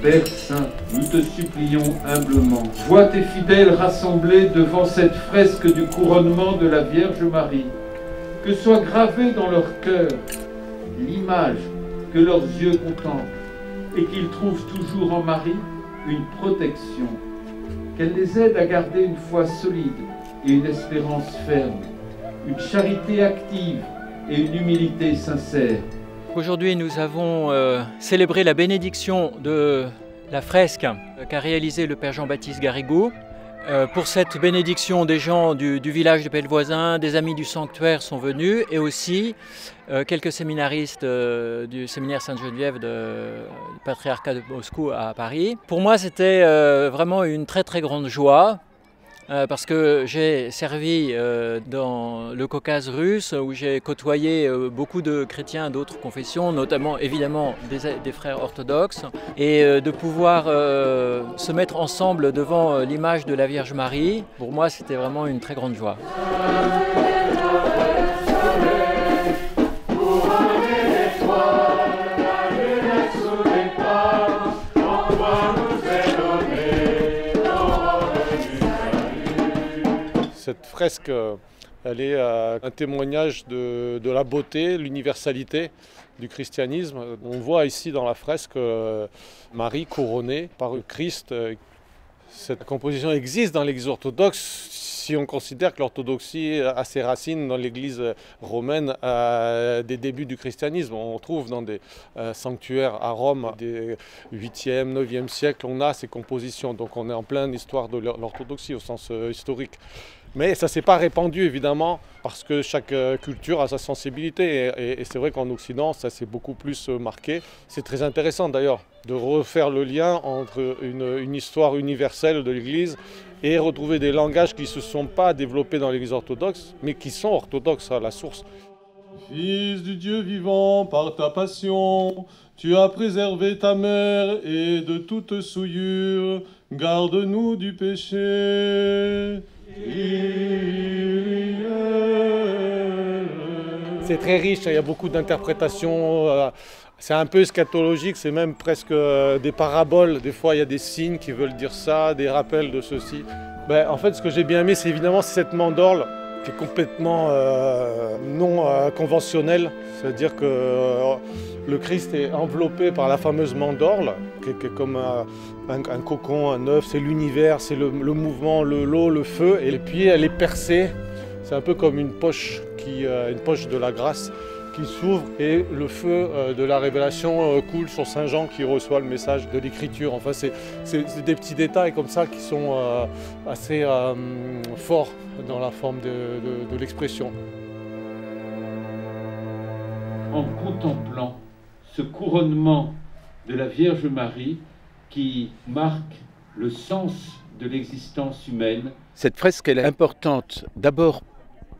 Père Saint, nous te supplions humblement, vois tes fidèles rassemblés devant cette fresque du couronnement de la Vierge Marie, que soit gravée dans leur cœur l'image que leurs yeux contemplent, et qu'ils trouvent toujours en Marie une protection, qu'elle les aide à garder une foi solide et une espérance ferme, une charité active et une humilité sincère. Aujourd'hui, nous avons célébré la bénédiction de la fresque qu'a réalisée le Père Jean-Baptiste Garrigou. Pour cette bénédiction, des gens du village de Pellevoisin, des amis du sanctuaire sont venus et aussi quelques séminaristes du séminaire Sainte-Geneviève du patriarcat de Moscou à Paris. Pour moi, c'était vraiment une très très grande joie. Parce que j'ai servi dans le Caucase russe où j'ai côtoyé beaucoup de chrétiens d'autres confessions, notamment évidemment des frères orthodoxes, et de pouvoir se mettre ensemble devant l'image de la Vierge Marie, pour moi c'était vraiment une très grande joie. Cette fresque, elle est un témoignage de la beauté, l'universalité du christianisme. On voit ici dans la fresque Marie couronnée par le Christ. Cette composition existe dans l'Église orthodoxe si on considère que l'orthodoxie a ses racines dans l'Église romaine des débuts du christianisme. On trouve dans des sanctuaires à Rome des 8e, 9e siècle, on a ces compositions. Donc on est en pleine histoire de l'orthodoxie au sens historique. Mais ça ne s'est pas répandu évidemment parce que chaque culture a sa sensibilité et c'est vrai qu'en Occident ça s'est beaucoup plus marqué. C'est très intéressant d'ailleurs de refaire le lien entre une histoire universelle de l'Église et retrouver des langages qui ne se sont pas développés dans l'Église orthodoxe mais qui sont orthodoxes à la source. Fils du Dieu vivant, par ta passion, tu as préservé ta mère et de toute souillure, garde-nous du péché. C'est très riche, il y a beaucoup d'interprétations, c'est un peu eschatologique, c'est même presque des paraboles. Des fois, il y a des signes qui veulent dire ça, des rappels de ceci. En fait, ce que j'ai bien aimé, c'est évidemment cette mandorle qui est complètement non conventionnelle. C'est-à-dire que le Christ est enveloppé par la fameuse mandorle, qui est comme un cocon, un œuf, c'est l'univers, c'est le mouvement, l'eau, le feu, et puis elle est percée. C'est un peu comme une poche de la grâce qui s'ouvre et le feu de la révélation coule sur Saint Jean qui reçoit le message de l'Écriture. Enfin, c'est des petits détails comme ça qui sont assez forts dans la forme de l'expression. En contemplant ce couronnement de la Vierge Marie qui marque le sens de l'existence humaine. Cette fresque elle est importante d'abord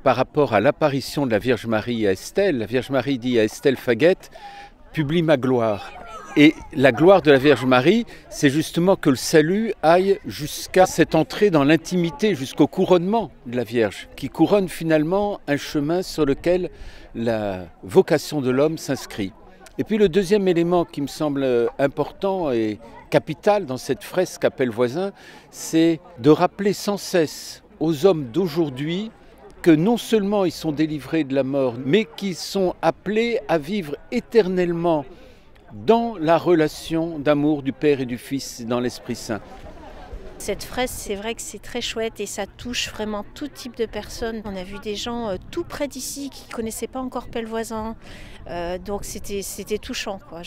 par rapport à l'apparition de la Vierge Marie à Estelle. La Vierge Marie dit à Estelle Faguette « Publie ma gloire ». Et la gloire de la Vierge Marie, c'est justement que le salut aille jusqu'à cette entrée dans l'intimité, jusqu'au couronnement de la Vierge, qui couronne finalement un chemin sur lequel la vocation de l'homme s'inscrit. Et puis le deuxième élément qui me semble important et capital dans cette fresque à Pellevoisin, c'est de rappeler sans cesse aux hommes d'aujourd'hui que non seulement ils sont délivrés de la mort, mais qu'ils sont appelés à vivre éternellement dans la relation d'amour du Père et du Fils dans l'Esprit Saint. Cette fresque, c'est vrai que c'est très chouette et ça touche vraiment tout type de personnes. On a vu des gens tout près d'ici qui ne connaissaient pas encore Pellevoisin, donc c'était touchant, quoi.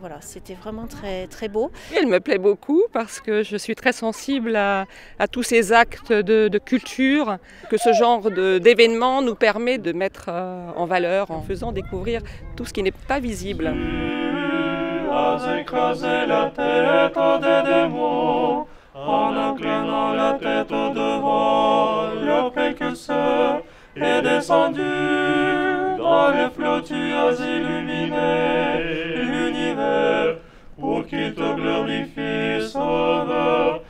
Voilà, c'était vraiment très, très beau. Elle me plaît beaucoup parce que je suis très sensible à tous ces actes de culture, que ce genre d'événement nous permet de mettre en valeur en faisant découvrir tout ce qui n'est pas visible. Tu as écrasé la tête des démons. En inclinant la tête devant, le précurseur est descendu. Dans les flots tu as illuminé l'univers pour qu'il te glorifie, Sauveur.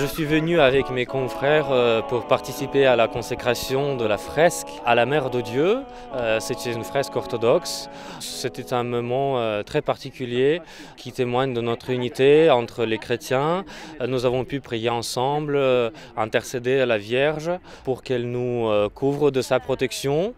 Je suis venu avec mes confrères pour participer à la consécration de la fresque à la Mère de Dieu. C'est une fresque orthodoxe. C'était un moment très particulier qui témoigne de notre unité entre les chrétiens. Nous avons pu prier ensemble, intercéder à la Vierge pour qu'elle nous couvre de sa protection.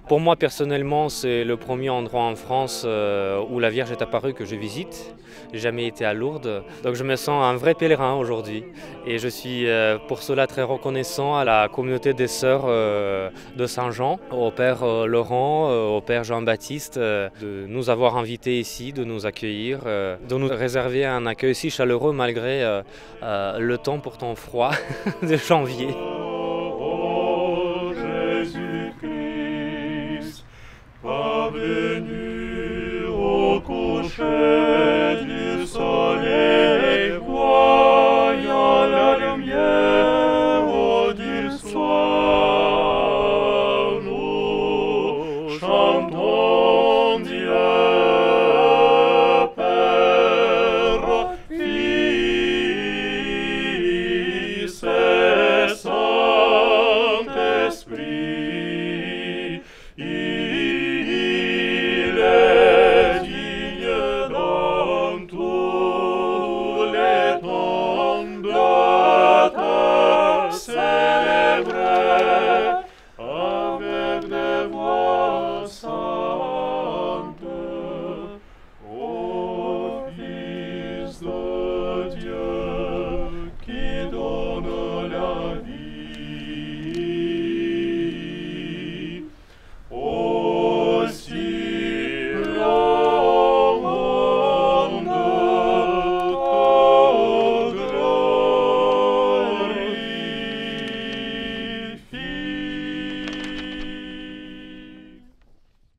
Pour moi personnellement, c'est le premier endroit en France où la Vierge est apparue que je visite. Je n'ai jamais été à Lourdes, donc je me sens un vrai pèlerin aujourd'hui. Et je suis pour cela très reconnaissant à la communauté des Sœurs de Saint-Jean, au Père Laurent, au Père Jean-Baptiste, de nous avoir invités ici, de nous accueillir, de nous réserver un accueil si chaleureux malgré le temps pourtant froid de janvier. Oh, Jésus-Christ, parvenu au coucher.